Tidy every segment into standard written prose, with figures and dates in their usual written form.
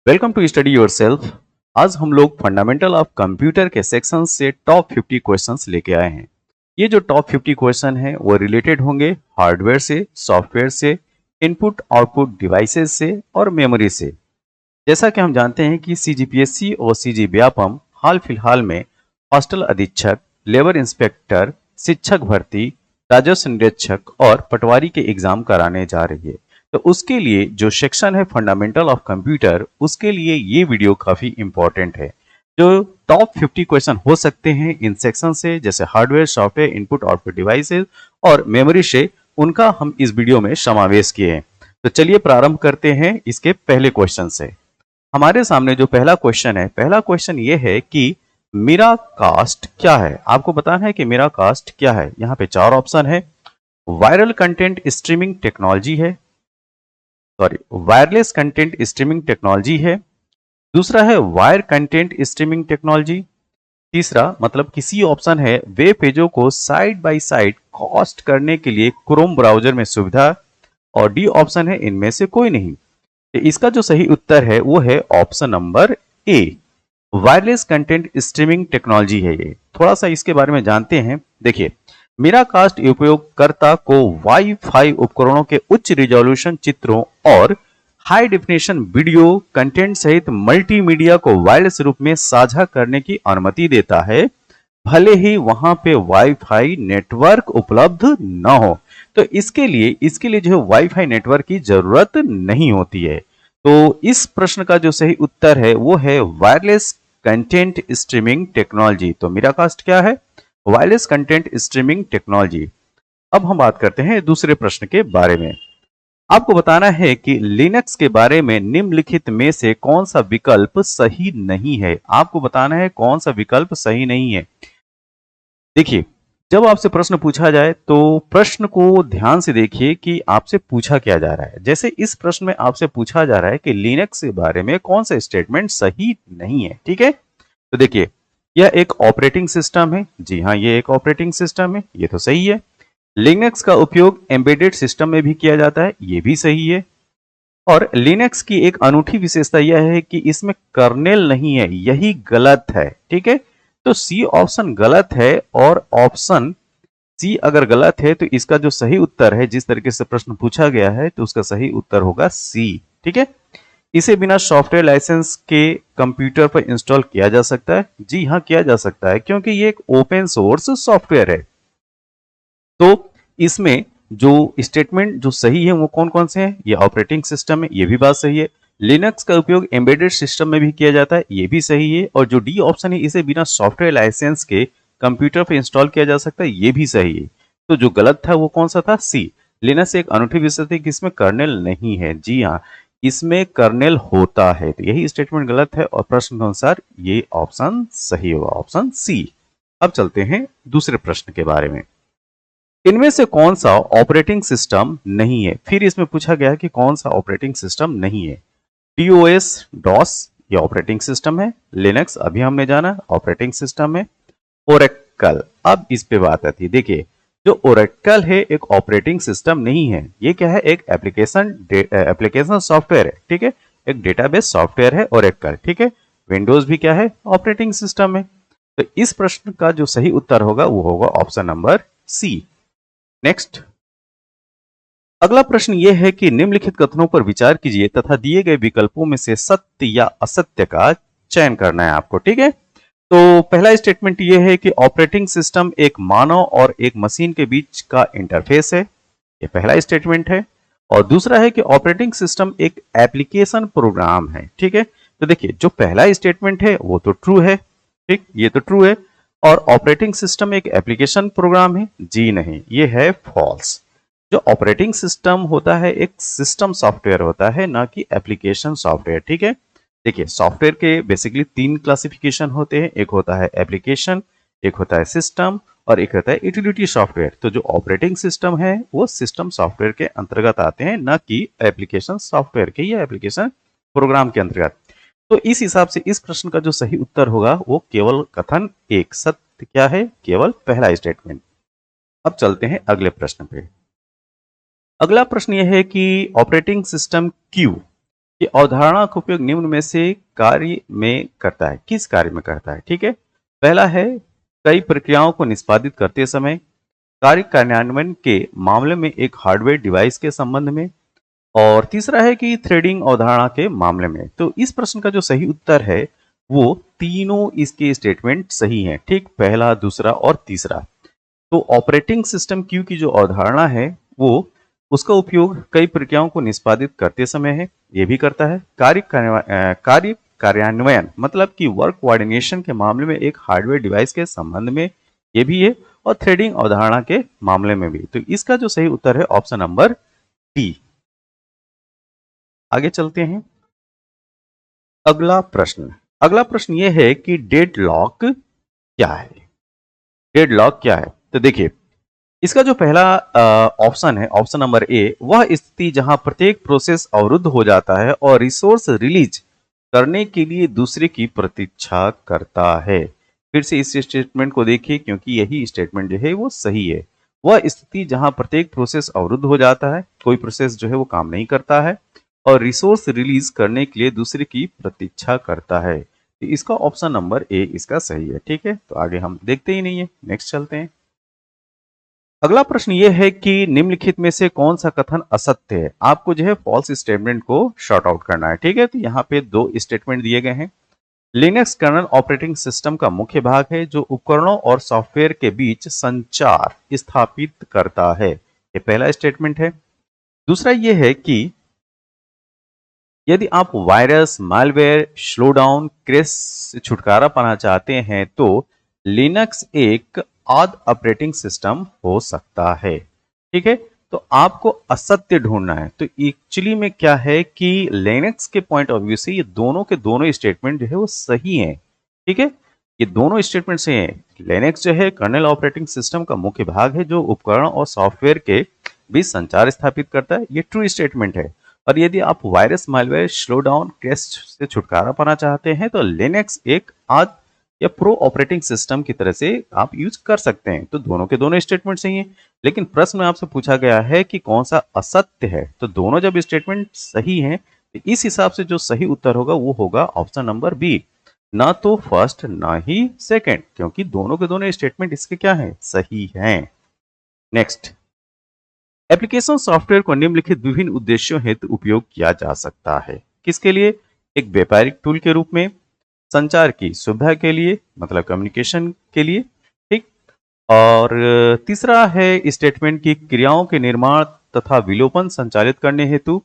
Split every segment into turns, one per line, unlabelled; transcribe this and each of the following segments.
Welcome to study yourself. आज हम लोग फंडामेंटल ऑफ कंप्यूटर के सेक्शन से टॉप 50 क्वेश्चंस लेके आए हैं। ये जो टॉप 50 क्वेश्चन हैं वो रिलेटेड होंगे हार्डवेयर से, सॉफ्टवेयर से, इनपुट आउटपुट डिवाइसेस से और मेमोरी से। जैसा कि हम जानते हैं कि सीजीपीएससी और सीजी व्यापम हाल फिलहाल में हॉस्टल अधीक्षक, लेबर इंस्पेक्टर, शिक्षक भर्ती, राजस्व निरीक्षक और पटवारी के एग्जाम कराने जा रही है। तो उसके लिए जो सेक्शन है फंडामेंटल ऑफ कंप्यूटर, उसके लिए ये वीडियो काफी इंपॉर्टेंट है। जो टॉप 50 क्वेश्चन हो सकते हैं इन सेक्शन से, जैसे hardware, software, input output devices और मेमोरी से, उनका हम इस वीडियो में समावेश किए हैं। तो चलिए प्रारंभ करते हैं इसके पहले क्वेश्चन से। हमारे सामने जो पहला क्वेश्चन है, पहला क्वेश्चन ये है कि मेरा कास्ट क्या है। आपको बताना है कि मेरा कास्ट क्या है। यहाँ पे चार ऑप्शन है। वायरल कंटेंट स्ट्रीमिंग टेक्नोलॉजी है, sorry wireless content streaming technology है। दूसरा है वायर कंटेंट स्ट्रीमिंग टेक्नोलॉजी। तीसरा मतलब किसी ऑप्शन है वेब पेजों को साइड बाय साइड होस्ट करने के लिए क्रोम ब्राउजर में सुविधा। और डी ऑप्शन है इनमें से कोई नहीं। तो इसका जो सही उत्तर है वो है ऑप्शन नंबर ए, वायरलेस कंटेंट स्ट्रीमिंग टेक्नोलॉजी है। ये थोड़ा सा इसके बारे में जानते हैं। देखिए, मेरा कास्ट उपयोगकर्ता को वाईफाई उपकरणों के उच्च रिजोल्यूशन चित्रों और हाई डेफिनेशन वीडियो कंटेंट सहित मल्टीमीडिया को वायरलेस रूप में साझा करने की अनुमति देता है, भले ही वहां पे वाईफाई नेटवर्क उपलब्ध न हो। तो इसके लिए जो है वाईफाई नेटवर्क की जरूरत नहीं होती है। तो इस प्रश्न का जो सही उत्तर है वो है वायरलेस कंटेंट स्ट्रीमिंग टेक्नोलॉजी। तो मेरा कास्ट क्या है? Wireless content streaming technology. अब हम बात करते हैं दूसरे प्रश्न के बारे में। आपको बताना है कि लिनक्स के बारे में निम्नलिखित में से कौन सा विकल्प सही नहीं है। आपको बताना है कौन सा विकल्प सही नहीं है। देखिए, जब आपसे प्रश्न पूछा जाए तो प्रश्न को ध्यान से देखिए कि आपसे पूछा क्या जा रहा है। जैसे इस प्रश्न में आपसे पूछा जा रहा है कि लिनक्स के बारे में कौन सा स्टेटमेंट सही नहीं है। ठीक है, तो देखिए, यह एक ऑपरेटिंग सिस्टम है। जी हाँ, ये एक ऑपरेटिंग सिस्टम है, ये तो सही है। लिनक्स का उपयोग एम्बेडेड सिस्टम में भी किया जाता है, ये भी सही है। और लिनक्स की एक अनूठी विशेषता यह है कि इसमें कर्नेल नहीं है, यही गलत है। ठीक है, तो सी ऑप्शन गलत है। और ऑप्शन सी अगर गलत है तो इसका जो सही उत्तर है, जिस तरीके से प्रश्न पूछा गया है, तो उसका सही उत्तर होगा सी। ठीक है, इसे बिना सॉफ्टवेयर लाइसेंस के कंप्यूटर पर इंस्टॉल किया जा सकता है। जी हाँ, किया जा सकता है, क्योंकि ये एक ओपन सोर्स सॉफ्टवेयर है। तो इसमें जो स्टेटमेंट जो सही है वो कौन कौन से हैं? ये ऑपरेटिंग सिस्टम है, ये भी बात सही है। लिनक्स का उपयोग एम्बेडेड सिस्टम में भी किया जाता है, ये भी सही है। और जो डी ऑप्शन है, इसे बिना सॉफ्टवेयर लाइसेंस के कंप्यूटर पर इंस्टॉल किया जा सकता है, ये भी सही है। तो जो गलत था वो कौन सा था? सी। लिनक्स एक अनूठी विशेषता है कि इसमें कर्नेल नहीं है। जी हाँ, इसमें कर्नेल होता है। तो यही स्टेटमेंट गलत है और प्रश्न के अनुसार ये ऑप्शन सही होगा, ऑप्शन सी। अब चलते हैं दूसरे प्रश्न के बारे में। इनमें से कौन सा ऑपरेटिंग सिस्टम नहीं है? फिर इसमें पूछा गया कि कौन सा ऑपरेटिंग सिस्टम नहीं है। टीओएस डॉस ये ऑपरेटिंग सिस्टम है। लिनक्स अभी हमने जाना ऑपरेटिंग सिस्टम है। ओरेकल, अब इस पे बात आती है। देखिए, जो ओरेकल है एक ऑपरेटिंग सिस्टम नहीं है। ये क्या है? एक एप्लीकेशन सॉफ्टवेयर है। ठीक है, एक डेटाबेस सॉफ्टवेयर है ओरेकल। ठीक है, विंडोज भी क्या है? ऑपरेटिंग सिस्टम है। तो इस प्रश्न का जो सही उत्तर होगा वो होगा ऑप्शन नंबर सी। नेक्स्ट, अगला प्रश्न यह है कि निम्नलिखित कथनों पर विचार कीजिए तथा दिए गए विकल्पों में से सत्य या असत्य का चयन करना है आपको। ठीक है, तो पहला स्टेटमेंट यह है कि ऑपरेटिंग सिस्टम एक मानव और एक मशीन के बीच का इंटरफेस है, ये पहला स्टेटमेंट है। और दूसरा है कि ऑपरेटिंग सिस्टम एक एप्लीकेशन प्रोग्राम है। ठीक है, तो देखिए, जो पहला स्टेटमेंट है वो तो ट्रू है। ठीक, ये तो ट्रू है। और ऑपरेटिंग सिस्टम एक एप्लीकेशन प्रोग्राम है, जी नहीं, ये है फॉल्स। जो ऑपरेटिंग सिस्टम होता है एक सिस्टम सॉफ्टवेयर होता है, ना कि एप्लीकेशन सॉफ्टवेयर। ठीक है, देखिए, सॉफ्टवेयर के बेसिकली तीन क्लासिफिकेशन होते हैं। एक होता है एप्लीकेशन, एक होता है सिस्टम और एक होता है यूटिलिटी सॉफ्टवेयर। तो जो ऑपरेटिंग सिस्टम है वो सिस्टम सॉफ्टवेयर के अंतर्गत आते हैं, ना कि एप्लीकेशन सॉफ्टवेयर के या एप्लीकेशन प्रोग्राम के अंतर्गत। तो इस हिसाब से इस प्रश्न का जो सही उत्तर होगा वो केवल कथन एक, सत्य क्या है? केवल पहला स्टेटमेंट। अब चलते हैं अगले प्रश्न पे। अगला प्रश्न यह है कि ऑपरेटिंग सिस्टम क्यू कि अवधारणा का उपयोग निम्न में से कार्य में करता है, किस कार्य में करता है? ठीक है, पहला है कई प्रक्रियाओं को निष्पादित करते समय, कार्य कार्यान्वयन के मामले में एक हार्डवेयर डिवाइस के संबंध में, और तीसरा है कि थ्रेडिंग अवधारणा के मामले में। तो इस प्रश्न का जो सही उत्तर है वो तीनों इसके स्टेटमेंट सही हैं। ठीक, पहला, दूसरा और तीसरा। तो ऑपरेटिंग सिस्टम क्यू की जो अवधारणा है वो उसका उपयोग कई प्रक्रियाओं को निष्पादित करते समय है, ये भी करता है। कार्य कार्यान्वयन मतलब कि वर्क कोऑर्डिनेशन के मामले में एक हार्डवेयर डिवाइस के संबंध में, ये भी है। और थ्रेडिंग अवधारणा के मामले में भी। तो इसका जो सही उत्तर है ऑप्शन नंबर डी। आगे चलते हैं। अगला प्रश्न यह है कि डेडलॉक क्या है? डेडलॉक क्या है? तो देखिए, इसका जो पहला ऑप्शन है, ऑप्शन नंबर ए, वह स्थिति जहां प्रत्येक प्रोसेस अवरुद्ध हो जाता है और रिसोर्स रिलीज करने के लिए दूसरे की प्रतीक्षा करता है। फिर से इस स्टेटमेंट को देखिए, क्योंकि यही स्टेटमेंट जो है वो सही है। वह स्थिति जहां प्रत्येक प्रोसेस अवरुद्ध हो जाता है, कोई प्रोसेस जो है वो काम नहीं करता है और रिसोर्स रिलीज करने के लिए दूसरे की प्रतीक्षा करता है। तो इसका ऑप्शन नंबर ए इसका सही है। ठीक है, तो आगे हम देखते ही नहीं है, नेक्स्ट चलते हैं। अगला प्रश्न ये है कि निम्नलिखित में से कौन सा कथन असत्य है? आपको जो है फॉल्स स्टेटमेंट को शॉर्ट आउट करना है। ठीक है, तो यहाँ पे दो स्टेटमेंट दिए गए हैं। लिनक्स कर्नल ऑपरेटिंग सिस्टम का मुख्य भाग है जो उपकरणों और सॉफ्टवेयर के बीच संचार स्थापित करता है, ये पहला स्टेटमेंट है। दूसरा ये है कि यदि आप वायरस, मालवेयर, स्लोडाउन, क्रैश से छुटकारा पाना चाहते हैं तो लिनक्स एक आद ऑपरेटिंग सिस्टम हो सकता है। ठीक है, तो आपको असत्य ढूंढना है। तो एक्चुअली में क्या है कि लिनक्स के पॉइंट ऑफ व्यू से ये दोनों के दोनों स्टेटमेंट जो है वो सही हैं। ठीक है, ये दोनों स्टेटमेंट सही हैं। लिनक्स जो है कर्नल ऑपरेटिंग सिस्टम का मुख्य भाग है जो उपकरण और सॉफ्टवेयर के बीच संचार स्थापित करता है, ये ट्रू स्टेटमेंट है। और यदि आप virus, malware, slow down, crash से छुटकारा पाना चाहते हैं तो लिनक्स एक आज या प्रो ऑपरेटिंग सिस्टम की तरह से आप यूज कर सकते हैं। तो दोनों के दोनों स्टेटमेंट सही हैं। लेकिन प्रश्न में आपसे पूछा गया है कि कौन सा असत्य है। तो दोनों जब स्टेटमेंट सही हैं तो इस हिसाब से जो सही उत्तर होगा वो होगा ऑप्शन नंबर बी, ना तो फर्स्ट ना ही सेकंड, क्योंकि दोनों के दोनों स्टेटमेंट इसके क्या हैं, सही हैं। नेक्स्ट, एप्लीकेशन सॉफ्टवेयर को निम्नलिखित विभिन्न उद्देश्यों हेतु उपयोग किया जा सकता है। किसके लिए? एक व्यापारिक टूल के रूप में, संचार की सुविधा के लिए मतलब कम्युनिकेशन के लिए, ठीक। और तीसरा है स्टेटमेंट की क्रियाओं के निर्माण तथा विलोपन संचालित करने हेतु,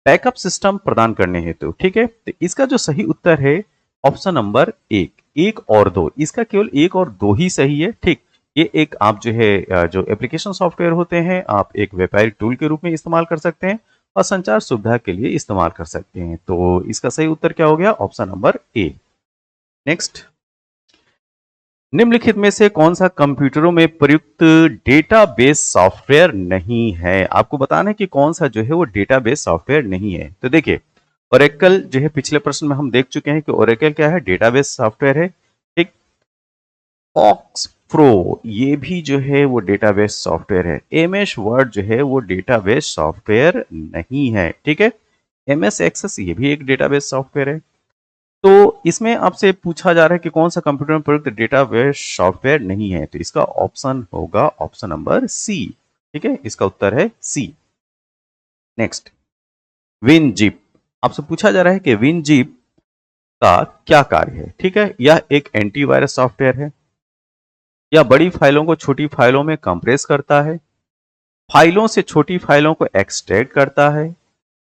बैकअप सिस्टम प्रदान करने हेतु। ठीक है, तो इसका जो सही उत्तर है ऑप्शन नंबर एक, एक और दो, इसका केवल एक और दो ही सही है। ठीक, ये एक आप जो है जो एप्लीकेशन सॉफ्टवेयर होते हैं आप एक व्यापारिक टूल के रूप में इस्तेमाल कर सकते हैं और संचार सुविधा के लिए इस्तेमाल कर सकते हैं। तो इसका सही उत्तर क्या हो गया? Option number A. नेक्स्ट, निम्नलिखित में से कौन सा कंप्यूटरों में प्रयुक्त डेटाबेस सॉफ्टवेयर नहीं है? आपको बताना है कि कौन सा जो है वो डेटाबेस सॉफ्टवेयर नहीं है। तो देखिए, ओरेकल जो है पिछले प्रश्न में हम देख चुके हैं कि ओरेकल क्या है, डेटाबेस सॉफ्टवेयर है। ठीक, फॉक्स प्रो ये भी जो है वो डेटाबेस सॉफ्टवेयर है। एमएस वर्ड जो है वो डेटाबेस सॉफ्टवेयर नहीं है। ठीक है, एमएस एक्सेस ये भी एक डेटाबेस सॉफ्टवेयर है। तो इसमें आपसे पूछा जा रहा है कि कौन सा कंप्यूटर में प्रयुक्त डेटाबेस सॉफ्टवेयर नहीं है, तो इसका ऑप्शन होगा ऑप्शन नंबर सी। ठीक है, इसका उत्तर है सी। नेक्स्ट, विनजिप, आपसे पूछा जा रहा है कि विनजिप का क्या कार्य है। ठीक है, यह एक एंटीवायरस सॉफ्टवेयर है, यह बड़ी फाइलों को छोटी फाइलों में कंप्रेस करता है, फाइलों से छोटी फाइलों को एक्सट्रैक्ट करता है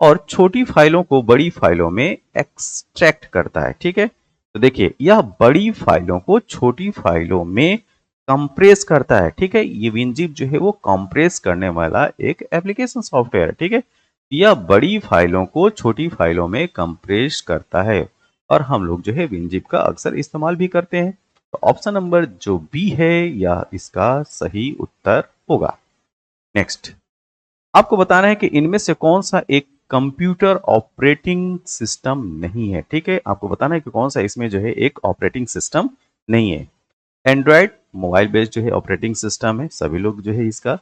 और छोटी फाइलों को बड़ी फाइलों में एक्सट्रैक्ट करता है। ठीक है, तो देखिए यह बड़ी फाइलों को छोटी फाइलों में कंप्रेस करता है। ठीक है, ये विनजिप जो है वो कंप्रेस करने वाला एक एप्लीकेशन सॉफ्टवेयर है। ठीक है, यह बड़ी फाइलों को छोटी फाइलों में कंप्रेस करता है और हम लोग जो है विनजिप का अक्सर इस्तेमाल भी करते हैं। तो ऑप्शन नंबर जो बी है यह इसका सही उत्तर होगा। नेक्स्ट, आपको बताना है कि इनमें से कौन सा एक कंप्यूटर ऑपरेटिंग सिस्टम नहीं है। ठीक है, आपको बताना है कि कौन सा इसमें जो है एक ऑपरेटिंग सिस्टम नहीं है। एंड्रॉयड मोबाइल बेस्ड जो है ऑपरेटिंग सिस्टम है, सभी लोग जो है इसका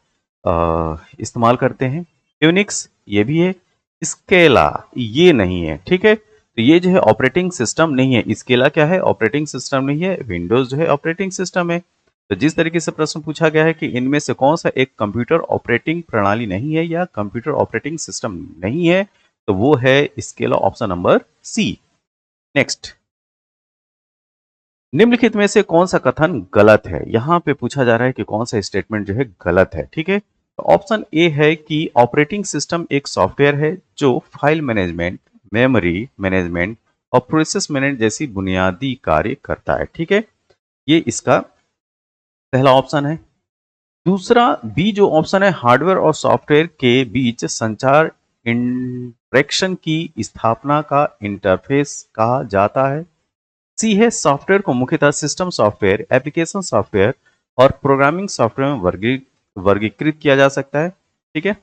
इस्तेमाल करते हैं। यूनिक्स ये भी है, स्केला ये नहीं है, ठीक है। तो ये जो है ऑपरेटिंग सिस्टम नहीं है, स्केला क्या है, ऑपरेटिंग सिस्टम नहीं है, विंडोज जो है ऑपरेटिंग सिस्टम है। तो जिस तरीके से प्रश्न पूछा गया है कि इनमें से कौन सा एक कंप्यूटर ऑपरेटिंग प्रणाली नहीं है या कंप्यूटर ऑपरेटिंग सिस्टम नहीं है, तो वो है Scala, option number C. Next, निम्नलिखित में से कौन सा कथन गलत है, यहां पे पूछा जा रहा है कि कौन सा स्टेटमेंट जो है गलत है, ठीक है। तो ऑप्शन ए है कि ऑपरेटिंग सिस्टम एक सॉफ्टवेयर है जो फाइल मैनेजमेंट, मेमोरी मैनेजमेंट और प्रोसेस मैनेजमेंट जैसी बुनियादी कार्य करता है, ठीक है। ये इसका पहला ऑप्शन है। दूसरा बी जो ऑप्शन है, हार्डवेयर और सॉफ्टवेयर के बीच संचार इंटरेक्शन की स्थापना का इंटरफेस कहा जाता है। सी है, सॉफ्टवेयर को मुख्यतः सिस्टम सॉफ्टवेयर, एप्लीकेशन सॉफ्टवेयर और प्रोग्रामिंग सॉफ्टवेयर में वर्गीकृत किया जा सकता है, ठीक है।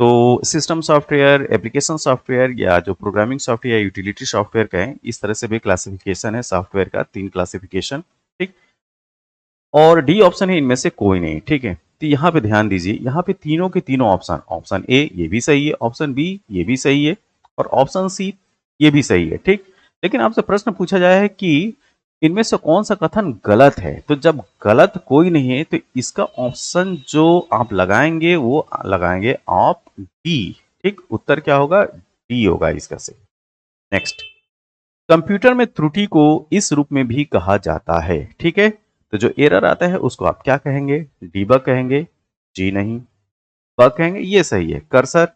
तो सिस्टम सॉफ्टवेयर, एप्लीकेशन सॉफ्टवेयर या जो प्रोग्रामिंग सॉफ्टवेयर या यूटिलिटी सॉफ्टवेयर का है, इस तरह से भी क्लासिफिकेशन है सॉफ्टवेयर का, 3 क्लासिफिकेशन, ठीक। और डी ऑप्शन है इनमें से कोई नहीं, ठीक है। तो यहाँ पे ध्यान दीजिए, यहाँ पे तीनों के तीनों ऑप्शन, ऑप्शन ए ये भी सही है, ऑप्शन बी ये भी सही है और ऑप्शन सी ये भी सही है, ठीक। लेकिन आपसे प्रश्न पूछा जाए है कि इनमें से कौन सा कथन गलत है, तो जब गलत कोई नहीं है तो इसका ऑप्शन जो आप लगाएंगे वो लगाएंगे आप डी, ठीक। उत्तर क्या होगा, डी होगा इसका सही। नेक्स्ट, कंप्यूटर में त्रुटि को इस रूप में भी कहा जाता है, ठीक है। तो जो एरर आता है उसको आप क्या कहेंगे, डीबग कहेंगे, जी नहीं, बग कहेंगे, ये सही है, कर्सर,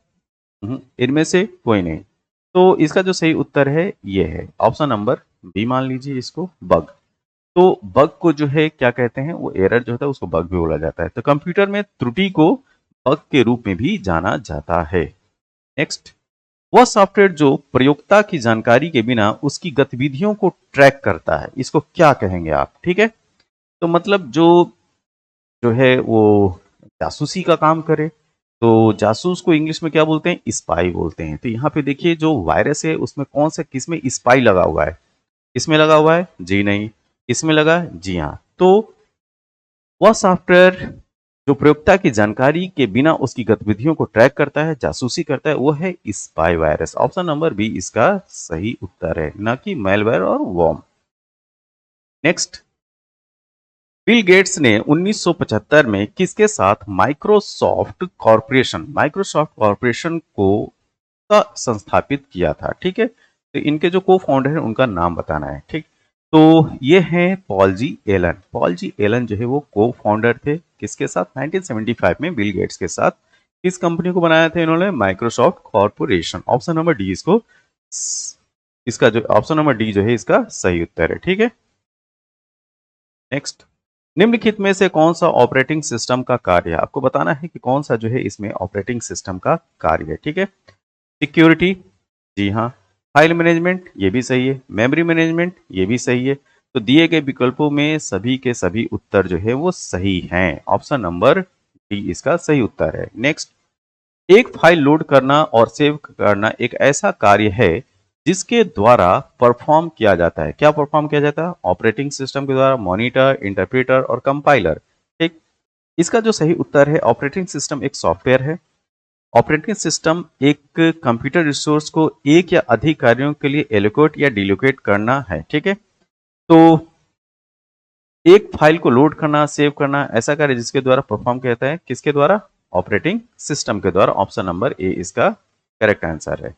इनमें से कोई नहीं। तो इसका जो सही उत्तर है ये है ऑप्शन नंबर बी, मान लीजिए इसको बग। तो बग को जो है क्या कहते हैं, वो एरर जो होता है उसको बग भी बोला जाता है। तो कंप्यूटर में त्रुटि को बग के रूप में भी जाना जाता है। नेक्स्ट, वह सॉफ्टवेयर जो प्रयोक्ता की जानकारी के बिना उसकी गतिविधियों को ट्रैक करता है, इसको क्या कहेंगे आप, ठीक है। तो मतलब जो जो है वो जासूसी का काम करे, तो जासूस को इंग्लिश में क्या बोलते हैं, स्पाई बोलते हैं। तो यहाँ पे देखिए जो वायरस है उसमें कौन सा, किसमें स्पाई लगा हुआ है, इसमें लगा हुआ है, जी नहीं, इसमें लगा, जी हाँ। तो वह सॉफ्टवेयर जो प्रयोक्ता की जानकारी के बिना उसकी गतिविधियों को ट्रैक करता है, जासूसी करता है, वो है spy virus. Option number B इसका सही उत्तर है, ना कि मेलवेयर और वॉर्म। नेक्स्ट, बिल गेट्स ने 1975 में किसके साथ माइक्रोसॉफ्ट कॉरपोरेशन को का संस्थापित किया था, ठीक है। तो इनके जो को फाउंडर है उनका नाम बताना है, ठीक। तो ये हैं पॉल जी एलन। पॉल जी एलन जो है वो को फाउंडर थे किसके साथ, 1975 में बिल गेट्स के साथ किस कंपनी को बनाया था इन्होंने, Microsoft corporation. Option number D इसको, इसका जो ऑप्शन नंबर डी जो है इसका सही उत्तर है, ठीक है। नेक्स्ट, निम्नलिखित में से कौन सा ऑपरेटिंग सिस्टम का कार्य है, आपको बताना है कि कौन सा जो है इसमें ऑपरेटिंग सिस्टम का कार्य है, ठीक है। सिक्योरिटी, जी हाँ। फाइल मैनेजमेंट, ये भी सही है। मेमोरी मैनेजमेंट, ये भी सही है। तो दिए गए विकल्पों में सभी के सभी उत्तर जो है वो सही हैं। ऑप्शन नंबर डी इसका सही उत्तर है। नेक्स्ट, एक फाइल लोड करना और सेव करना एक ऐसा कार्य है जिसके द्वारा परफॉर्म किया जाता है, क्या परफॉर्म किया जाता है, ऑपरेटिंग सिस्टम के द्वारा, मॉनिटर, इंटरप्रेटर और कंपाइलर, ठीक। इसका जो सही उत्तर है, ऑपरेटिंग सिस्टम एक सॉफ्टवेयर है। ऑपरेटिंग सिस्टम एक कंप्यूटर रिसोर्स को एक या अधिक कार्यों के लिए एलोकेट या डिलोकेट करना है, ठीक है। तो एक फाइल को लोड करना, सेव करना, ऐसा कार्य जिसके द्वारा परफॉर्म किया जाता है, किसके द्वारा, ऑपरेटिंग सिस्टम के द्वारा। ऑप्शन नंबर ए इसका करेक्ट आंसर है।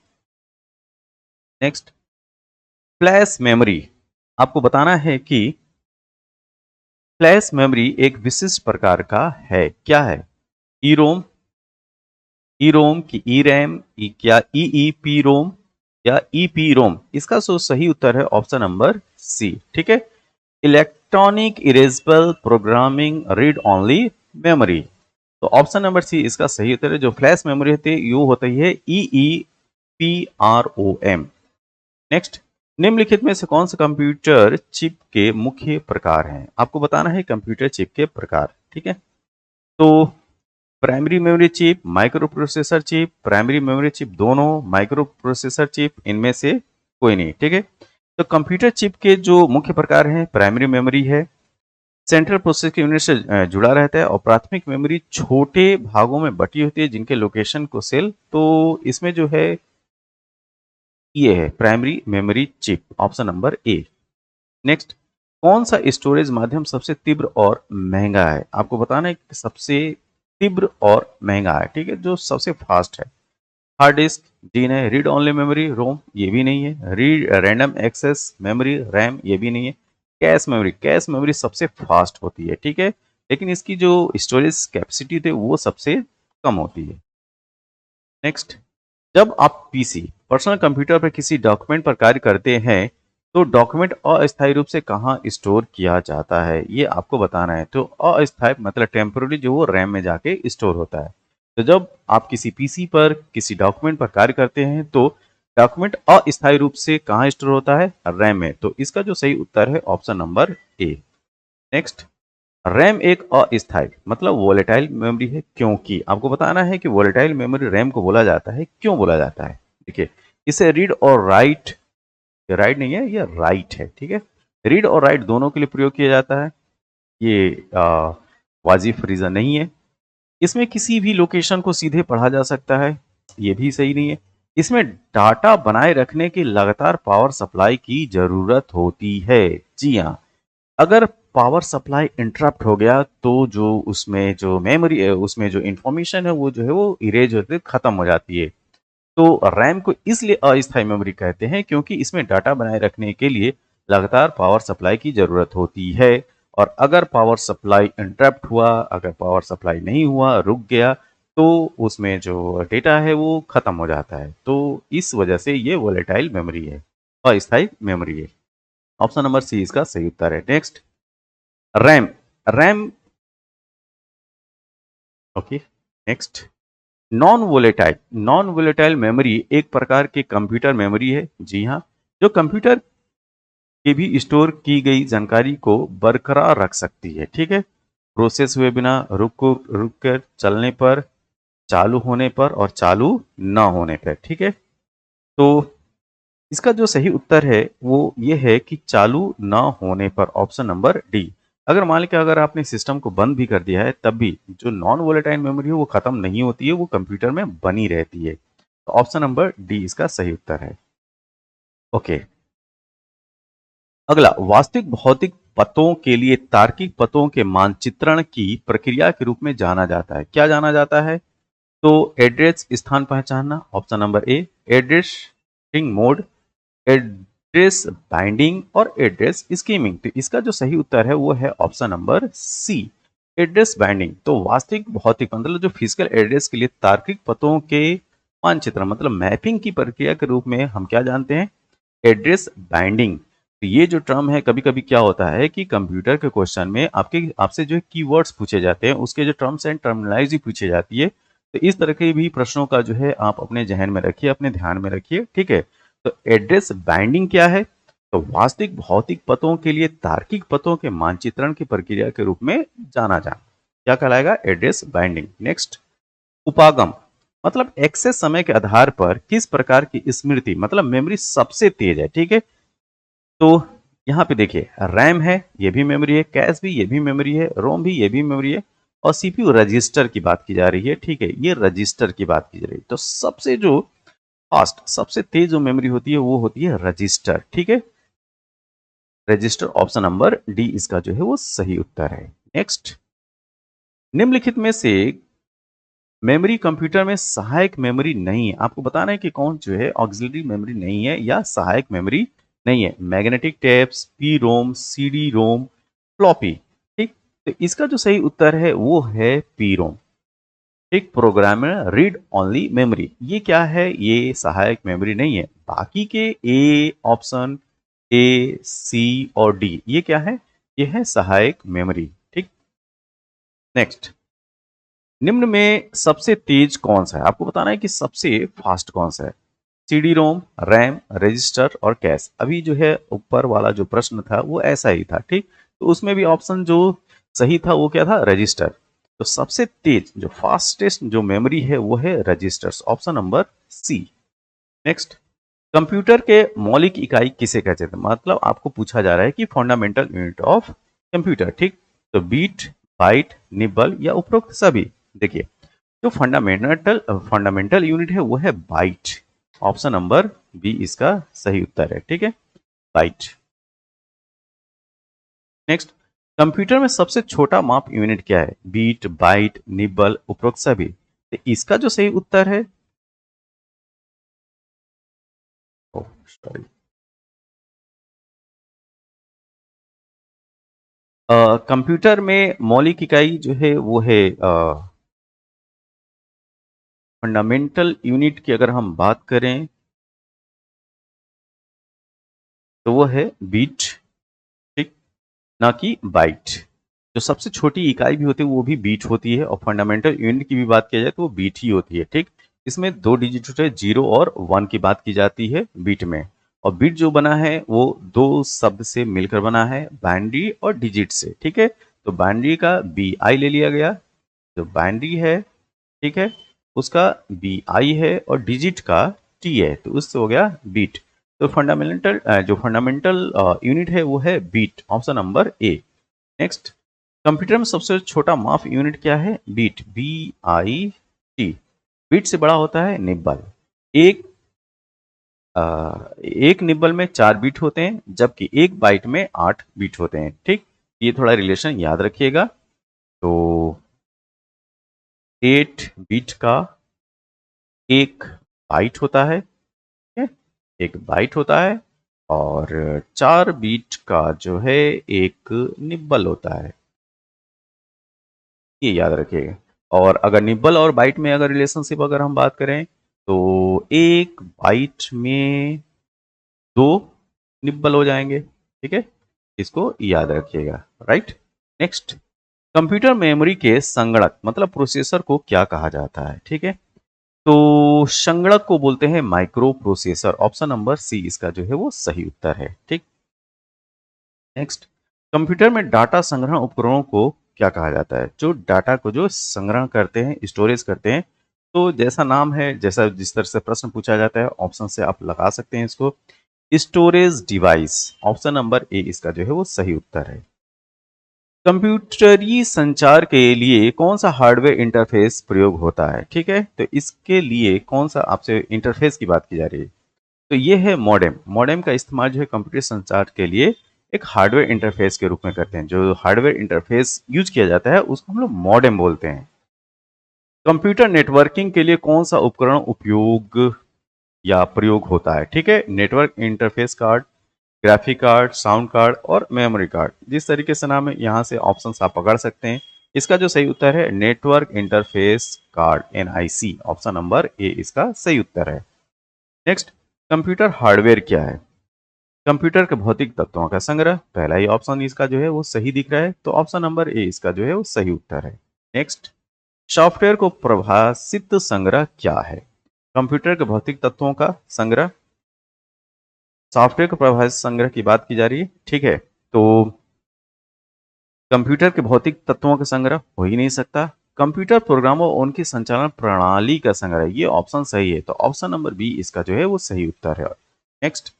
नेक्स्ट, फ्लैश मेमोरी, आपको बताना है कि फ्लैश मेमोरी एक विशिष्ट प्रकार का है, क्या है, ई रोम, ई रोम की ई रैम, क्या ई पी रोम या ई पी रोम। इसका जो सही उत्तर है ऑप्शन नंबर सी, ठीक है। Electronic erasable programming read only memory. तो ऑप्शन नंबर सी इसका सही उत्तर है। जो फ्लैश मेमोरी होती है यू होती है E P R O M. Next, निम्नलिखित में से कौन सा कंप्यूटर चिप के मुख्य प्रकार हैं, आपको बताना है कंप्यूटर चिप के प्रकार, ठीक है। तो primary memory chip, micro processor chip, primary memory chip दोनों, माइक्रो प्रोसेसर चिप, इनमें से कोई नहीं, ठीक है। तो कंप्यूटर चिप के जो मुख्य प्रकार हैं, प्राइमरी मेमोरी है, सेंट्रल प्रोसेसिंग यूनिट से जुड़ा रहता है, और प्राथमिक मेमोरी छोटे भागों में बटी होती है जिनके लोकेशन को सेल, तो इसमें जो है ये है primary memory chip, option number A. Next, कौन सा स्टोरेज माध्यम सबसे तीव्र और महंगा है? आपको बताना है कि सबसे तीव्र और महंगा है, ठीक है, जो सबसे फास्ट है। हार्ड डिस्क, डीन है। रीड ओनली मेमोरी, रोम, ये भी नहीं है। Read random access memory, RAM, ये भी नहीं है। कैश मेमोरी सबसे फास्ट होती है, ठीक है, लेकिन इसकी जो स्टोरेज कैपेसिटी थे वो सबसे कम होती है। नेक्स्ट, जब आप पीसी पर्सनल कंप्यूटर पर किसी डॉक्यूमेंट पर कार्य करते हैं तो डॉक्यूमेंट अस्थायी रूप से कहाँ स्टोर किया जाता है, ये आपको बताना है। तो अस्थायी मतलब टेम्पोररी, जो वो रैम में जाके स्टोर होता है। तो जब आप किसी पीसी पर किसी डॉक्यूमेंट पर कार्य करते हैं तो डॉक्यूमेंट अस्थायी रूप से कहाँ स्टोर होता है? रैम में। तो इसका जो सही उत्तर है option number A. Next, RAM एक अस्थायी मतलब वोलेटाइल मेमोरी है, क्योंकि आपको बताना है कि वोलेटाइल मेमोरी रैम को बोला जाता है, क्यों बोला जाता है? देखिए, इसे रीड और राइट, राइट नहीं है, ये राइट है, ठीक है, रीड और राइट दोनों के लिए प्रयोग किया जाता है। ये वाजिब रीजन नहीं है। इसमें किसी भी लोकेशन को सीधे पढ़ा जा सकता है, ये भी सही नहीं है। इसमें डाटा बनाए रखने की लगातार पावर सप्लाई की जरूरत होती है। जी हाँ, अगर पावर सप्लाई इंटरप्ट हो गया तो जो उसमें जो मेमोरी है, उसमें जो इंफॉर्मेशन है वो जो है वो इरेज होते खत्म हो जाती है। तो रैम को इसलिए अस्थायी मेमोरी कहते हैं क्योंकि इसमें डाटा बनाए रखने के लिए लगातार पावर सप्लाई की जरूरत होती है। और अगर पावर सप्लाई इंटरप्ट हुआ, अगर पावर सप्लाई नहीं हुआ, रुक गया, तो उसमें जो डेटा है वो खत्म हो जाता है। तो इस वजह से ये वोलेटाइल मेमोरी है, अस्थायी मेमोरी है। ऑप्शन नंबर सी इसका सही उत्तर है। Next, RAM, RAM, okay. Next, non volatile memory एक प्रकार की कंप्यूटर मेमोरी है। जी हाँ, जो कंप्यूटर की भी स्टोर की गई जानकारी को बरकरार रख सकती है, ठीक है, प्रोसेस हुए बिना, रुक कर चलने पर, चालू होने पर और चालू ना होने पर, ठीक है। तो इसका जो सही उत्तर है वो ये है कि चालू ना होने पर, ऑप्शन नंबर डी। अगर मान लीजिए अगर आपने सिस्टम को बंद भी कर दिया है तब भी जो नॉन वोलेटाइल मेमोरी है वो खत्म नहीं होती है, वो कंप्यूटर में बनी रहती है। तो ऑप्शन नंबर डी इसका सही उत्तर है। ओके, अगला, वास्तविक भौतिक पतों के लिए तार्किक पतों के मानचित्रण की प्रक्रिया के रूप में जाना जाता है। क्या जाना जाता है? तो एड्रेस स्थान पहचानना, option number A. Addressing mode, address binding और एड्रेस स्कीमिंग। तो इसका जो सही उत्तर है वो है option number C, address binding. तो वास्तविक भौतिक मतलब जो फिजिकल एड्रेस के लिए तार्किक पतों के मानचित्र मतलब मैपिंग की प्रक्रिया के रूप में हम क्या जानते हैं? Address binding. तो ये जो टर्म है, कभी कभी क्या होता है कि कंप्यूटर के क्वेश्चन में आपसे जो कीवर्ड्स पूछे जाते हैं, उसके जो टर्म्स एंड टर्मिनोलॉजी पूछी जाती है। तो इस तरह के भी प्रश्नों का जो है आप अपने जहन में रखिए, अपने ध्यान में रखिए, ठीक है। तो एड्रेस बाइंडिंग क्या है? तो वास्तविक भौतिक पतों के लिए तार्किक पतों के मानचित्रण की प्रक्रिया के रूप में जाना जाए, क्या कहलाएगा? Address binding. नेक्स्ट, उपागम मतलब एक्सेस समय के आधार पर किस प्रकार की स्मृति मतलब मेमोरी सबसे तेज है, ठीक है। तो यहाँ पे देखिए, रैम है, ये भी मेमोरी है, कैश भी, ये भी मेमोरी है, रोम भी, ये भी मेमोरी है, और सीपीयू रजिस्टर की बात की जा रही है, ठीक है, ये रजिस्टर की बात की जा रही है। तो सबसे जो फास्ट, सबसे तेज जो मेमोरी होती है वो होती है रजिस्टर, ठीक है, रजिस्टर। ऑप्शन नंबर डी इसका जो है वो सही उत्तर है। नेक्स्ट, निम्नलिखित में से मेमोरी कंप्यूटर में सहायक मेमोरी नहीं है, आपको बताना है कि कौन जो है ऑक्सिलरी मेमोरी नहीं है या सहायक मेमोरी नहीं है। Magnetic tapes, P ROM, CD ROM, floppy, ठीक। तो इसका जो सही उत्तर है वो है पी रोम, ठीक, प्रोग्रामर रीड ओनली मेमोरी। ये क्या है? ये सहायक मेमोरी नहीं है। बाकी के ए ऑप्शन, ए, सी और डी, ये क्या है? ये है सहायक मेमोरी, ठीक। नेक्स्ट, निम्न में सबसे तेज कौन सा है? आपको बताना है कि सबसे फास्ट कौन सा है। सीडी रोम, रैम, रजिस्टर और कैश। अभी जो है ऊपर वाला जो प्रश्न था वो ऐसा ही था, ठीक। तो उसमें भी ऑप्शन जो सही था वो क्या था? रजिस्टर। तो सबसे तेज जो फास्टेस्ट जो मेमोरी है वो है registers, option number C. Next, computer के मौलिक इकाई किसे कहते हैं? मतलब आपको पूछा जा रहा है कि फंडामेंटल यूनिट ऑफ कंप्यूटर, ठीक। तो बीट, बाइट, निबल या उपरोक्त सभी। देखिए, जो फंडामेंटल फंडामेंटल यूनिट है वो है बाइट, ऑप्शन नंबर बी इसका सही उत्तर है। ठीक है, बाइट। नेक्स्ट, कंप्यूटर में सबसे छोटा माप यूनिट क्या है? बीट, बाइट, निबल, उपरोक्त सभी। तो इसका जो सही उत्तर है, ओह सॉरी, कंप्यूटर में मौलिक इकाई जो है वो है फंडामेंटल यूनिट की अगर हम बात करें तो वो है बीट, ठीक, ना कि बाइट। जो सबसे छोटी इकाई भी होती है वो भी बीट होती है, और फंडामेंटल यूनिट की भी बात किया जाए तो वो बीट ही होती है। ठीक, इसमें दो डिजिट होते हैं, 0 और 1 की बात की जाती है बीट में। और बीट जो बना है वो दो शब्द से मिलकर बना है, बाइनरी और डिजिट से। ठीक है, तो बाइनरी का बी आई ले लिया गया, जो बाइनरी है, ठीक है, उसका बी आई है, और डिजिट का टी है, तो उससे हो गया बीट। तो फंडामेंटल जो फंडामेंटल यूनिट है वो है bit, option number A. Next, computer में सबसे छोटा माप यूनिट क्या है? Bit, B I T. Bit से बड़ा होता है निब्बल। एक एक निब्बल में 4 बीट होते हैं, जबकि एक बाइट में 8 बीट होते हैं। ठीक, ये थोड़ा रिलेशन याद रखिएगा। तो 8 बीट का एक बाइट होता है, ठीक है? एक बाइट होता है, और 4 बीट का जो है एक निब्बल होता है, ये याद रखिएगा। और अगर निब्बल और बाइट में अगर रिलेशनशिप अगर हम बात करें तो एक बाइट में 2 निब्बल हो जाएंगे। ठीक है, इसको याद रखिएगा, राइट। नेक्स्ट, कंप्यूटर मेमोरी के संगणक मतलब प्रोसेसर को क्या कहा जाता है? ठीक है, तो संगणक को बोलते हैं micro processor, option number C इसका जो है वो सही उत्तर है। ठीक, नेक्स्ट, कंप्यूटर में डाटा संग्रहण उपकरणों को क्या कहा जाता है? जो डाटा को जो संग्रहण करते हैं, स्टोरेज करते हैं। तो जैसा नाम है, जैसा जिस तरह से प्रश्न पूछा जाता है, ऑप्शन से आप लगा सकते हैं इसको। स्टोरेज डिवाइस, ऑप्शन नंबर ए इसका जो है वो सही उत्तर है। कंप्यूटरी संचार के लिए कौन सा हार्डवेयर इंटरफेस प्रयोग होता है? ठीक है, तो इसके लिए कौन सा आपसे इंटरफेस की बात की जा रही है? तो ये है मॉडेम। मॉडेम का इस्तेमाल जो है कंप्यूटर संचार के लिए एक हार्डवेयर इंटरफेस के रूप में करते हैं। जो हार्डवेयर इंटरफेस यूज किया जाता है उसको हम लोग मॉडेम बोलते हैं। कंप्यूटर नेटवर्किंग के लिए कौन सा उपकरण उपयोग या प्रयोग होता है? ठीक है, network interface card, graphic card, sound card और मेमोरी कार्ड। जिस तरीके से नाम है यहाँ से ऑप्शन आप पकड़ सकते हैं। इसका जो सही उत्तर है network interface card, NIC, option number ए इसका सही उत्तर है। नेक्स्ट, कंप्यूटर हार्डवेयर क्या है? कंप्यूटर के भौतिक तत्वों का संग्रह, पहला ही ऑप्शन इसका जो है वो सही दिख रहा है, तो ऑप्शन नंबर ए इसका जो है वो सही उत्तर है। नेक्स्ट, सॉफ्टवेयर को परिभाषित संग्रह क्या है? कंप्यूटर के भौतिक तत्वों का संग्रह, सॉफ्टवेयर को परिभाषित संग्रह की बात की जा रही है। ठीक है, तो कंप्यूटर के भौतिक तत्वों का संग्रह हो ही नहीं सकता। कंप्यूटर प्रोग्रामों और उनकी संचालन प्रणाली का संग्रह, ये ऑप्शन सही है, तो ऑप्शन नंबर बी इसका जो है वो सही उत्तर है। नेक्स्ट,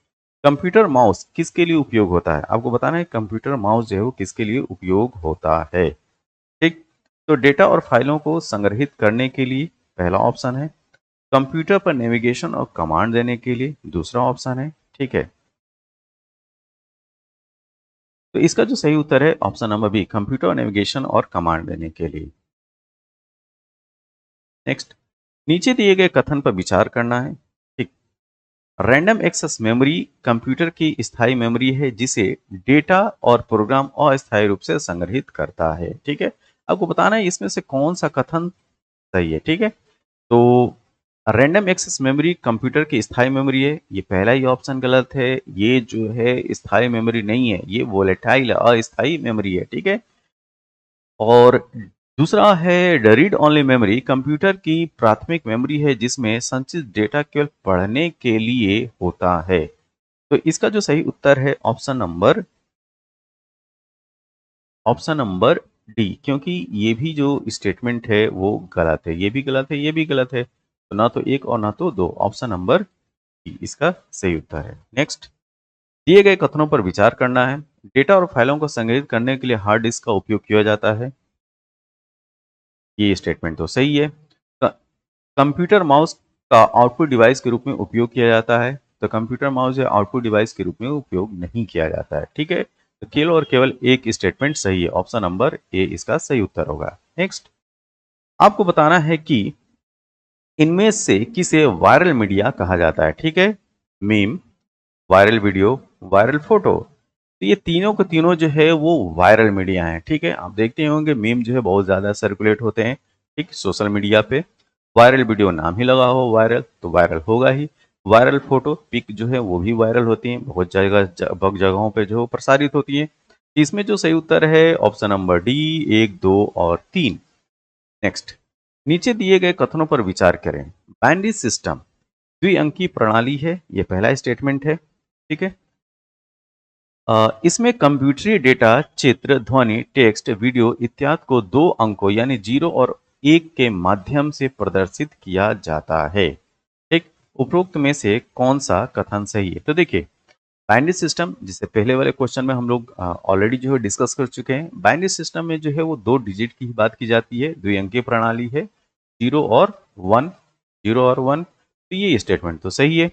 कंप्यूटर माउस किसके लिए उपयोग होता है? आपको बताना है कंप्यूटर माउस जो है वो किसके लिए उपयोग होता है। ठीक, तो डेटा और फाइलों को संग्रहित करने के लिए पहला ऑप्शन है, कंप्यूटर पर नेविगेशन और कमांड देने के लिए दूसरा ऑप्शन है। ठीक है, तो इसका जो सही उत्तर है option number B, computer navigation और कमांड देने के लिए। नेक्स्ट, नीचे दिए गए कथन पर विचार करना है। ठीक, रैंडम एक्सेस मेमोरी कंप्यूटर की स्थायी मेमोरी है जिसे डेटा और प्रोग्राम अस्थायी रूप से संग्रहित करता है। ठीक है, आपको बताना है इसमें से कौन सा कथन सही है। ठीक है, तो रैंडम एक्सेस मेमोरी कंप्यूटर की स्थायी मेमोरी है, ये पहला ही ऑप्शन गलत है। ये जो है स्थायी मेमोरी नहीं है, ये वोलेटाइल अस्थायी मेमोरी है। ठीक है, और दूसरा है रीड ओनली मेमोरी कंप्यूटर की प्राथमिक मेमोरी है जिसमें संचित डेटा केवल पढ़ने के लिए होता है। तो इसका जो सही उत्तर है ऑप्शन नंबर डी, क्योंकि ये भी जो स्टेटमेंट है वो गलत है, ये भी गलत है, ये भी गलत है, तो ना तो एक और ना तो दो, ऑप्शन नंबर डी इसका सही उत्तर है। नेक्स्ट, दिए गए कथनों पर विचार करना है। डेटा और फाइलों को संग्रहित करने के लिए हार्ड डिस्क का उपयोग किया जाता है, ये स्टेटमेंट तो सही है। कंप्यूटर माउस का आउटपुट डिवाइस के रूप में उपयोग किया जाता है, तो कंप्यूटर माउस जो आउटपुट डिवाइस के रूप में उपयोग नहीं किया जाता है। ठीक है, तो केवल और केवल एक स्टेटमेंट सही है, ऑप्शन नंबर ए इसका सही उत्तर होगा। नेक्स्ट, आपको बताना है कि इनमें से किसे वायरल मीडिया कहा जाता है। ठीक है, meme, viral video, viral photo. तो ये तीनों के तीनों जो है वो वायरल मीडिया हैं। ठीक है, आप देखते होंगे मीम जो है बहुत ज्यादा सर्कुलेट होते हैं, ठीक, सोशल मीडिया पे। वायरल वीडियो नाम ही लगा हो वायरल, तो वायरल होगा ही। वायरल फोटो पिक जो है वो भी वायरल होती हैं, बहुत बहुत जगहों पे जो प्रसारित होती हैं। इसमें जो सही उत्तर है ऑप्शन नंबर डी, एक, दो और तीन। नेक्स्ट, नीचे दिए गए कथनों पर विचार करें। बाइनरी सिस्टम द्विअंकी प्रणाली है, ये पहला स्टेटमेंट है। ठीक है, इसमें कंप्यूटरी डेटा, चित्र, ध्वनि, टेक्स्ट, वीडियो इत्यादि को दो अंकों यानी 0 और 1 के माध्यम से प्रदर्शित किया जाता है। ठीक, उपरोक्त में से कौन सा कथन सही है? तो देखिए, बाइनरी सिस्टम, जिसे पहले वाले क्वेश्चन में हम लोग ऑलरेडी जो है डिस्कस कर चुके हैं, बाइनरी सिस्टम में जो है वो 2 डिजिट की ही बात की जाती है, द्विअंकीय प्रणाली है, 0 और 1, 0 और 1। तो ये स्टेटमेंट तो सही है।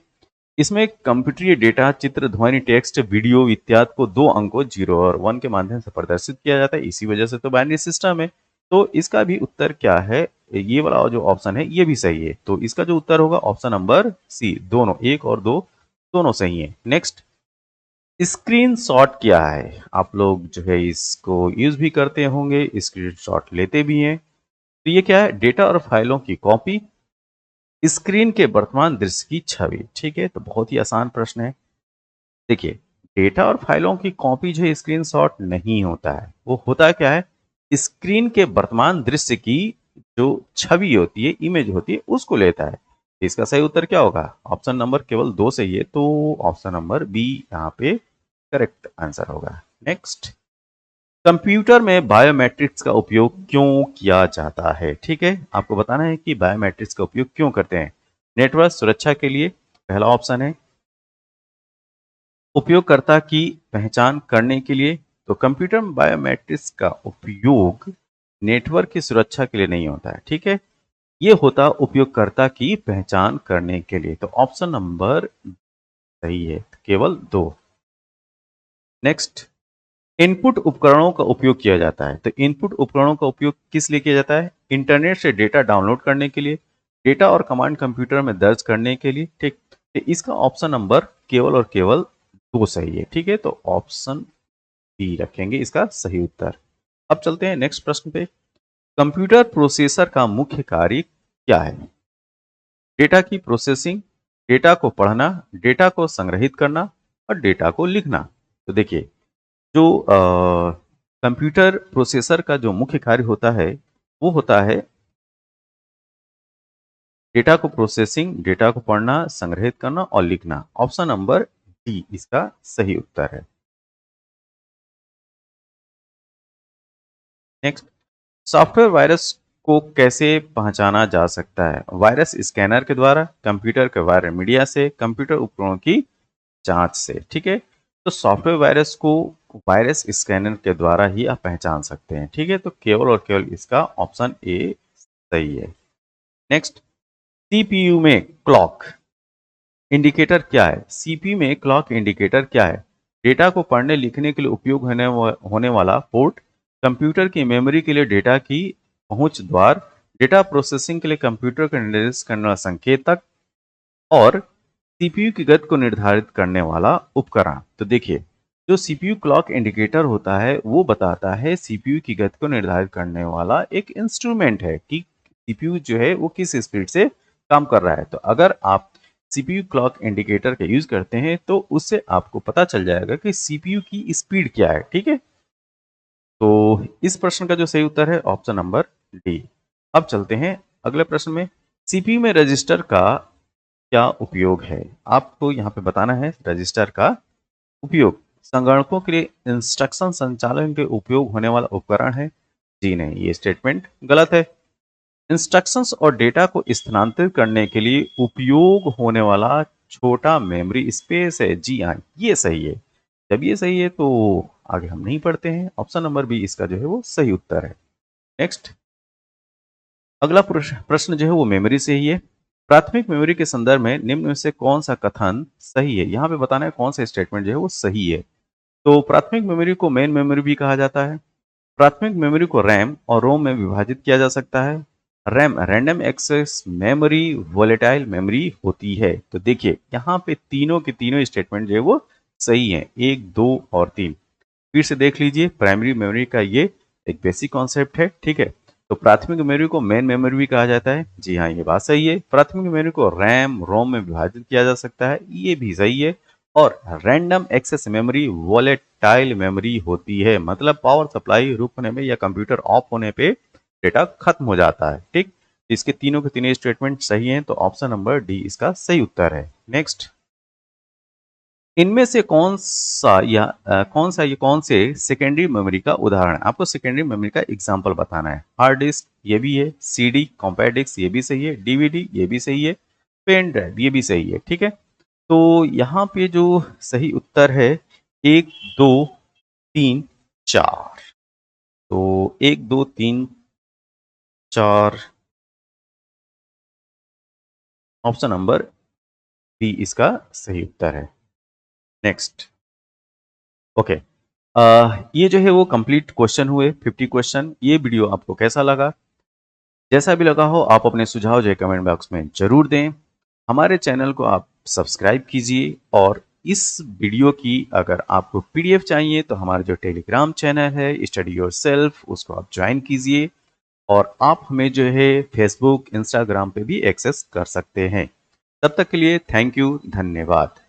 इसमें कंप्यूटरीय डेटा, चित्र, ध्वनि, टेक्स्ट, वीडियो इत्यादि को दो अंकों 0 और 1 के माध्यम से प्रदर्शित किया जाता है, इसी वजह से तो बाइनरी सिस्टम है। तो इसका भी उत्तर क्या है? ये वाला जो ऑप्शन है ये भी सही है, तो इसका जो उत्तर होगा ऑप्शन नंबर सी, दोनों, 1 और 2 दोनों सही है। नेक्स्ट, स्क्रीनशॉट क्या है? आप लोग जो है इसको यूज भी करते होंगे, स्क्रीनशॉट लेते भी हैं। तो ये क्या है? डेटा और फाइलों की कॉपी, स्क्रीन के वर्तमान दृश्य की छवि। ठीक है, तो बहुत ही आसान प्रश्न है। देखिए, डेटा और फाइलों की कॉपी जो है स्क्रीनशॉट नहीं होता है, वो होता क्या है? स्क्रीन के वर्तमान दृश्य की जो छवि होती है, इमेज होती है, उसको लेता है। इसका सही उत्तर क्या होगा? ऑप्शन नंबर केवल 2 सही है, तो ऑप्शन नंबर बी यहाँ पे करेक्ट आंसर होगा। नेक्स्ट, कंप्यूटर में बायोमेट्रिक्स का उपयोग क्यों किया जाता है? ठीक है, आपको बताना है कि बायोमेट्रिक्स का उपयोग क्यों करते हैं। नेटवर्क सुरक्षा के लिए पहला ऑप्शन है, उपयोगकर्ता की पहचान करने के लिए। तो कंप्यूटर में बायोमेट्रिक्स का उपयोग नेटवर्क की सुरक्षा के लिए नहीं होता है। ठीक है, ये होता उपयोगकर्ता की पहचान करने के लिए, तो ऑप्शन नंबर सही है, केवल 2। नेक्स्ट, इनपुट उपकरणों का उपयोग किया जाता है। तो इनपुट उपकरणों का उपयोग किस लिए किया जाता है? इंटरनेट से डेटा डाउनलोड करने के लिए, डेटा और कमांड कंप्यूटर में दर्ज करने के लिए। ठीक, तो इसका ऑप्शन नंबर केवल और केवल 2 सही है। ठीक है, तो ऑप्शन बी रखेंगे इसका सही उत्तर। अब चलते हैं नेक्स्ट प्रश्न पे। कंप्यूटर प्रोसेसर का मुख्य कार्य क्या है? डेटा की प्रोसेसिंग, डेटा को पढ़ना, डेटा को संग्रहित करना और डेटा को लिखना। तो देखिए, जो कंप्यूटर प्रोसेसर का जो मुख्य कार्य होता है वो होता है डेटा को प्रोसेसिंग, डेटा को पढ़ना, संग्रहित करना और लिखना। ऑप्शन नंबर डी इसका सही उत्तर है। नेक्स्ट, सॉफ्टवेयर वायरस को कैसे पहचाना जा सकता है? वायरस स्कैनर के द्वारा, कंप्यूटर के वायरल मीडिया से, कंप्यूटर उपकरणों की जांच से। ठीक है, तो सॉफ्टवेयर वायरस को वायरस स्कैनर के द्वारा ही आप पहचान सकते हैं। ठीक है, तो केवल और केवल इसका ऑप्शन ए सही है। नेक्स्ट, सीपीयू में क्लॉक इंडिकेटर क्या है? सीपीयू में क्लॉक इंडिकेटर क्या है? डेटा को पढ़ने लिखने के लिए उपयोग होने वाला पोर्ट, कंप्यूटर की मेमोरी के लिए डेटा की पहुंच द्वार, डेटा प्रोसेसिंग के लिए कंप्यूटर को निर्देशित करने वाला संकेतक और सीपीयू की गति को निर्धारित करने वाला उपकरण। तो देखिए, जो सीपीयू क्लॉक इंडिकेटर होता है वो बताता है सीपीयू की गति को निर्धारित करने वाला एक इंस्ट्रूमेंट है कि सीपीयू जो है वो किस स्पीड से काम कर रहा है। तो अगर आप सीपीयू क्लॉक इंडिकेटर का यूज करते हैं तो उससे आपको पता चल जाएगा कि सीपीयू की स्पीड क्या है। ठीक है, तो इस प्रश्न का जो सही उत्तर है ऑप्शन नंबर डी। अब चलते हैं अगले प्रश्न में। सीपीयू में रजिस्टर का क्या उपयोग है? आपको यहाँ पे बताना है रजिस्टर का उपयोग संगणकों के लिए इंस्ट्रक्शन संचालन के उपयोग होने वाला उपकरण है। जी नहीं, ये स्टेटमेंट गलत है। इंस्ट्रक्शंस और डेटा को स्थानांतरित करने के लिए उपयोग होने वाला छोटा मेमोरी स्पेस है। जी हाँ, ये सही है। जब ये सही है तो आगे हम नहीं पढ़ते हैं, ऑप्शन नंबर बी इसका जो है वो सही उत्तर है। नेक्स्ट, अगला प्रश्न जो है वो मेमोरी से ही है। प्राथमिक मेमोरी के संदर्भ में निम्न में से कौन सा कथन सही है? यहाँ पे बताना है कौन सा स्टेटमेंट जो है वो सही है। तो प्राथमिक मेमोरी को मेन मेमोरी भी कहा जाता है। प्राथमिक मेमोरी को रैम और रोम में विभाजित किया जा सकता है। RAM random access memory volatile memory होती है। तो देखिए यहाँ पे तीनों के तीनों स्टेटमेंट जो है वो सही है, 1, 2 और 3। फिर से देख लीजिए, प्राइमरी मेमोरी का ये एक बेसिक कॉन्सेप्ट है, ठीक है। तो प्राथमिक मेमोरी को मेन मेमोरी भी कहा जाता है, जी हाँ ये बात सही है। प्राथमिक मेमोरी को रैम रोम में विभाजित किया जा सकता है, ये भी सही है। और random access memory volatile memory होती है, मतलब पावर सप्लाई रुक होने में या कंप्यूटर ऑफ होने पे डेटा खत्म हो जाता है, ठीक। इसके तीनों के तीनों स्टेटमेंट सही हैं, तो ऑप्शन नंबर डी इसका सही उत्तर है। नेक्स्ट, इनमें से कौन से सेकेंडरी मेमोरी का उदाहरण है? आपको सेकेंडरी मेमोरी का एग्जांपल बताना है। हार्ड डिस्क ये भी है, सीडी कॉम्पैक्ट डिस्क ये भी सही है, डीवीडी ये भी सही है, पेन ड्राइव ये भी सही है, ठीक है। तो यहाँ पे जो सही उत्तर है 1, 2, 3, 4। तो 1, 2, 3, 4 ऑप्शन नंबर बी इसका सही उत्तर है। Next, okay. ये जो है वो कंप्लीट क्वेश्चन हुए 50 क्वेश्चन। ये वीडियो आपको कैसा लगा? जैसा भी लगा हो आप अपने सुझाव जो है कमेंट बॉक्स में जरूर दें। हमारे चैनल को आप सब्सक्राइब कीजिए, और इस वीडियो की अगर आपको पीडीएफ चाहिए तो हमारा जो टेलीग्राम चैनल है स्टडी योरसेल्फ, उसको आप ज्वाइन कीजिए। और आप हमें जो है फेसबुक इंस्टाग्राम पे भी एक्सेस कर सकते हैं। तब तक के लिए थैंक यू, धन्यवाद।